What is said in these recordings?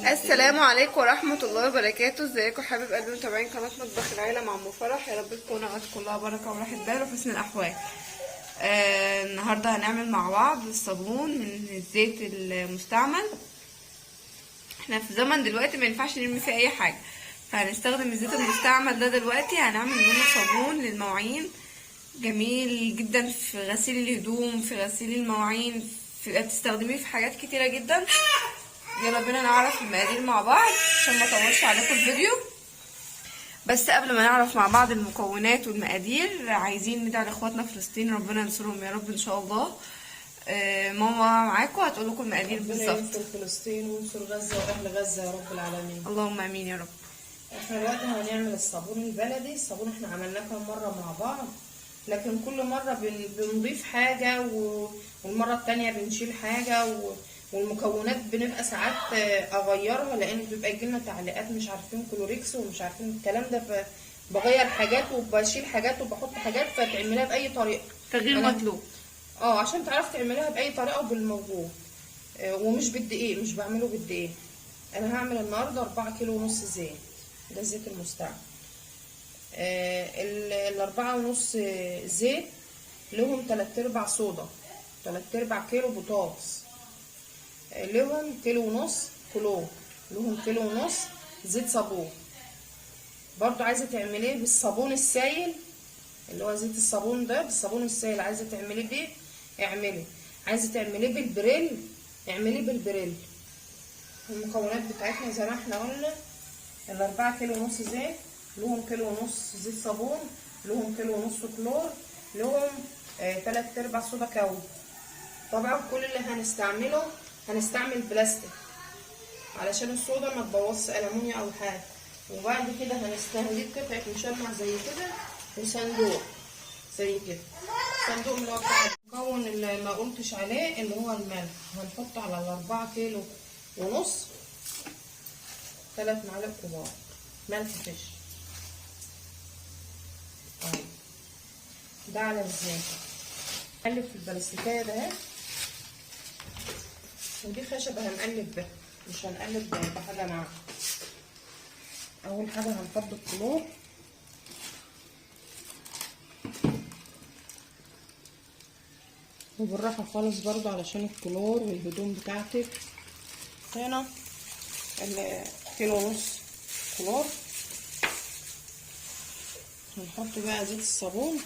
السلام عليكم ورحمة الله وبركاته. ازيكم حبيب قلبي متابعين قناة مطبخ العيلة مع ام فرح؟ يا رب تكون اوقات كلها بركة وراحة بال وحسن الاحوال. النهاردة هنعمل مع بعض الصابون من الزيت المستعمل. احنا في زمن دلوقتي ما ينفعش نرمي فيه اي حاجة، فهنستخدم الزيت المستعمل ده دلوقتي. هنعمل منه صابون للمواعين جميل جدا في غسيل الهدوم، في غسيل المواعين، بتستخدميه في حاجات كتيرة جدا. يلا بينا نعرف المقادير مع بعض عشان ما اطولش عليكم الفيديو. بس قبل ما نعرف مع بعض المكونات والمقادير، عايزين ندعي لاخواتنا فلسطين ربنا ينصرهم يا رب ان شاء الله. ماما معاكم هتقول لكم المقادير بالظبط. ربنا ينصر فلسطين وينصر غزه واهل غزه يا رب العالمين. اللهم امين يا رب. احنا دلوقتي هنعمل الصابون البلدي. الصابون احنا عملناه كام مره مع بعض، لكن كل مره بنضيف حاجه والمره التانية بنشيل حاجه والمكونات بنبقى ساعات اغيرها، لان بيبقى يجيلنا تعليقات مش عارفين كلوريكس ومش عارفين الكلام ده، فبغير حاجات وبشيل حاجات وبحط حاجات فتعملها باي طريقه. تغيير مطلوب. عشان تعرف تعملها باي طريقه وبالموجود، ومش بالدقيق، مش بعمله بالدقيق. انا هعمل النهارده 4 كيلو ونص زيت، ده الزيت المستعمل. الأربعة ونص زيت لهم 3/4 صودا، 3/4 كيلو بوتاص، لهم كيلو ونص كلور، لهم كيلو ونص زيت صابون. برضو عايزه تعمليه بالصابون السائل اللي هو زيت الصابون ده، بالصابون السائل عايزه تعمليه بيه اعملي، عايزه تعمليه بالبريل اعمليه بالبريل. المكونات بتاعتنا زي ما احنا قلنا، ال4 كيلو ونص زيت لهم كيلو ونص زيت صابون، لهم كيلو ونص كلور، لهم 3/4 صودا كاوي. طبعا كل اللي هنستعمله هنستعمل بلاستيك علشان الصودا ما تبوظش ألمونيا او حاجه. وبعد كده هنستهلك قطعه مشمع زي كده وصندوق زي كده، صندوق اللي هو بتاع المكون اللي ما قلتش عليه اللي هو الملح. هنحط على ال4 كيلو ونص 3 معالق كبار ملح فش. ده على الزيت. نقلب في البلاستيكيه ده اهي، ودي خشبه هنقلب بها، مش هنقلب بحاجه معاها. اول حاجه هنفضي الكلور، وبالراحه خالص برضو علشان الكلور والهدوم بتاعتك. هنا كيلو ونص كلور. هنحط بقى زيت الصابون،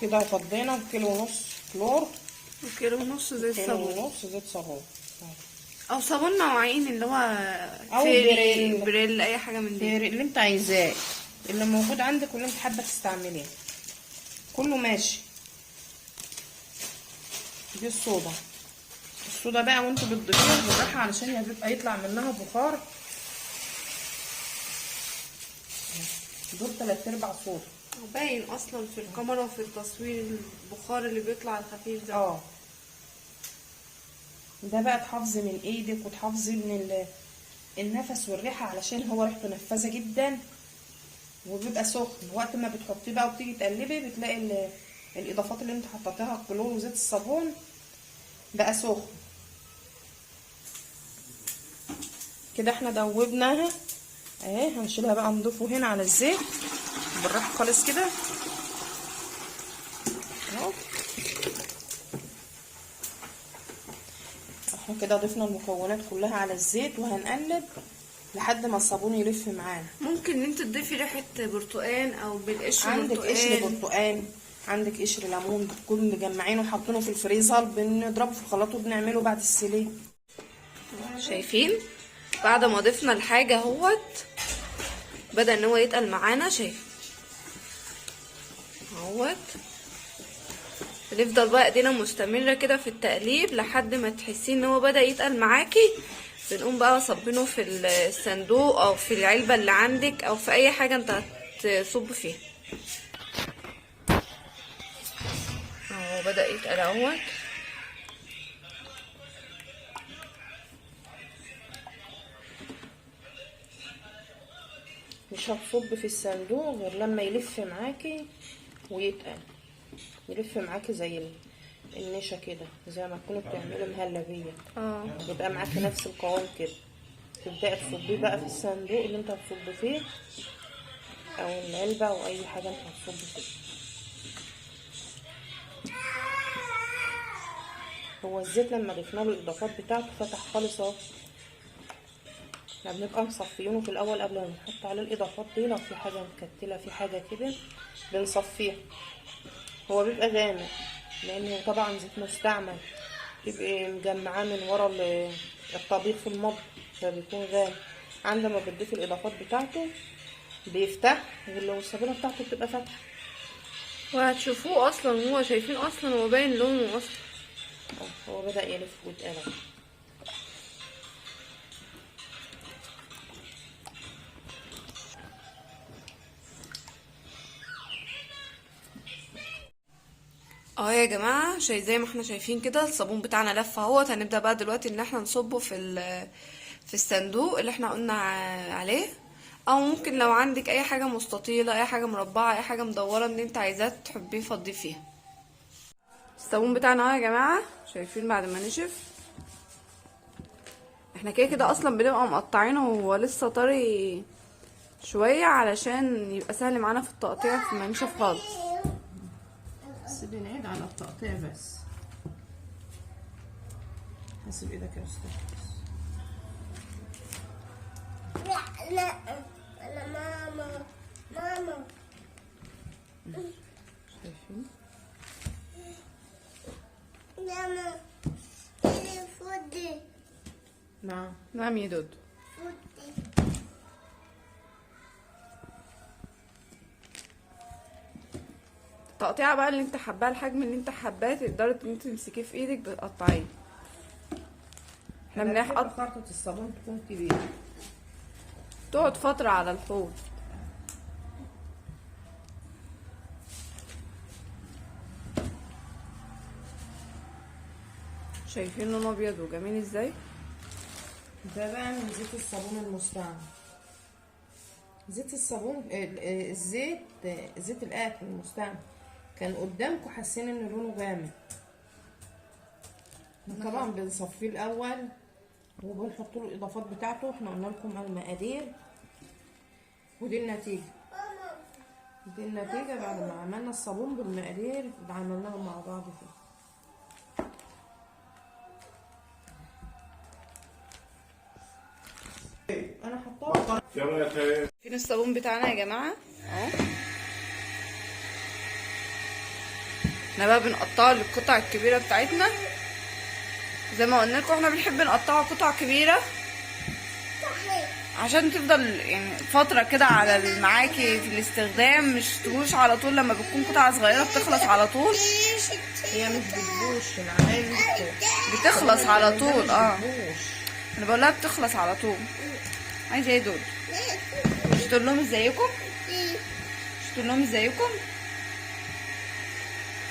كده فضينا كيلو ونص كلور وكيلو ونص زيت صابون، كيلو ونص زيت صابون او صابون مواعين اللي هو او بريل اي حاجه من دي اللي انت عايزاه، اللي موجود عندك واللي انت حابه تستعمليه كله ماشي. دي الصودا بقى وانتوا بتضيفوها بالراحه علشان هيبقى يطلع منها بخار. دول 3/4 صودا، باين اصلا في الكاميرا وفي التصوير البخار اللي بيطلع الخفيف ده. ده بقى تحافظي من ايدك وتحافظي من النفس والريحه، علشان هو ريحته نفاذه جدا وبيبقى سخن. وقت ما بتحطيه بقى وبتيجي تقلبي بتلاقي الاضافات اللي انت حطيتها الكلور وزيت الصابون بقى سخن كده. احنا دوبناها اهي، هنشيلها بقى نضيفه هنا على الزيت بالراحه خالص كده اهو. احنا كده ضفنا المكونات كلها على الزيت وهنقلب لحد ما الصابون يلف معانا. ممكن ان انت تضيفي ريحه برتقان او بالقشر عندك برتقان. قشر برتقان، عندك قشر ليمون، بتكون مجمعينه وحاطينه في الفريزر، بنضربه في الخلاط وبنعمله بعد السليه. شايفين بعد ما ضفنا الحاجه اهوت بدأ ان هو يتقل معانا. شايف اهوت، بنفضل بقى ايدينا مستمره كده في التقليب لحد ما تحسي ان هو بدأ يتقل معاكي. بنقوم بقى صبينه في الصندوق او في العلبه اللي عندك او في اي حاجه انت هتصب فيها. اهو بدأ يتقل اهوت. مش هتصب في الصندوق غير لما يلف معاكي ويتقل، يلف معاكي زي النشا كده، زي ما تكونوا بتعملوا مهلبيه. يبقى معاكي نفس القوام كده. تبداي تصبيه بقى في الصندوق اللي انت هتصب فيه، او العلبه او اي حاجه انت هتصب فيه. هو الزيت لما ضفنا له الاضافات بتاعته فتح خالص اهو. احنا بنبقى مصفيينه في الاول قبل ما نحط عليه الاضافات دي. لو في حاجه مكتله، في حاجه كده، بنصفيها. هو بيبقى غامق لانه طبعا زيت مستعمل، بيبقى مجمعاه من ورا الطبيخ في المطبخ، فبيكون غامق. عندما بتضيف الاضافات بتاعته بيفتح، والصابونه بتاعته بتبقى فاتحه. وهتشوفوه اصلا، هو شايفين اصلا هو باين لونه اصلا. هو بدأ يلف ويتقلب. يا جماعه، زي ما احنا شايفين كده الصابون بتاعنا لف اهوت. هنبدا بقى دلوقتي ان احنا نصبه في الصندوق اللي احنا قلنا عليه. او ممكن لو عندك اي حاجه مستطيله، اي حاجه مربعه، اي حاجه مدوره اللي انت عايزاه تحبيه فضيه فيها. الصابون بتاعنا اهو يا جماعه، شايفين بعد ما نشف. احنا كده كده اصلا بنبقى مقطعينه وهو لسه طري شويه علشان يبقى سهل معانا في التقطيع ما ينشف خالص. بس بنعيد على التقطيع بس. حاسب ايدك يا استاذ. لا انا ماما شايفين؟ ماما فودي نعم يا دود. فودي. التقطيعه بقى اللي انت حباه، الحجم اللي انت حباه، تقدري ان انت تمسكيه في ايدك بتقطعيه. احنا بنحط خرطة الصابون تكون كبيرة، تقعد فتره على الحوض. شايفين لونه ابيض وجميل ازاي؟ ده بقى من زيت الصابون المستعمل. زيت الصابون زيت الاكل المستعمل كان قدامكم حاسين ان لونه غامق. طبعا بنصفيه الاول وبنحط له الاضافات بتاعته. احنا قلنا لكم المقادير، ودي النتيجه. دي النتيجه بعد ما عملنا الصابون بالمقادير اللي عملناهم مع بعض فيه. انا حطاه. فين الصابون بتاعنا يا جماعه اهو. احنا بقى بنقطعه للقطع الكبيره بتاعتنا. زي ما قلنا لكم احنا بنحب نقطعه قطع كبيره عشان تفضل يعني فتره كده على معاكي في الاستخدام، مش تبوش على طول. لما بتكون قطعه صغيره بتخلص على طول. هي مش بتبوش، العمايل بتخلص على طول. انا بقولها بتخلص على طول. عايزه ايه دول؟ مش تقول لهم ازيكم؟ مش تقول لهم ازيكم؟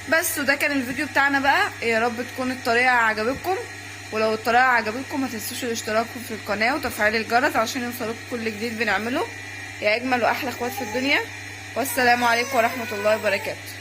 بس. وده كان الفيديو بتاعنا بقى. يا رب تكون الطريقه عجبتكم، ولو الطريقه عجبتكم ما تنسوش الاشتراك في القناه وتفعيل الجرس عشان يوصلكم كل جديد بنعمله. يا اجمل واحلى اخوات في الدنيا، والسلام عليكم ورحمه الله وبركاته.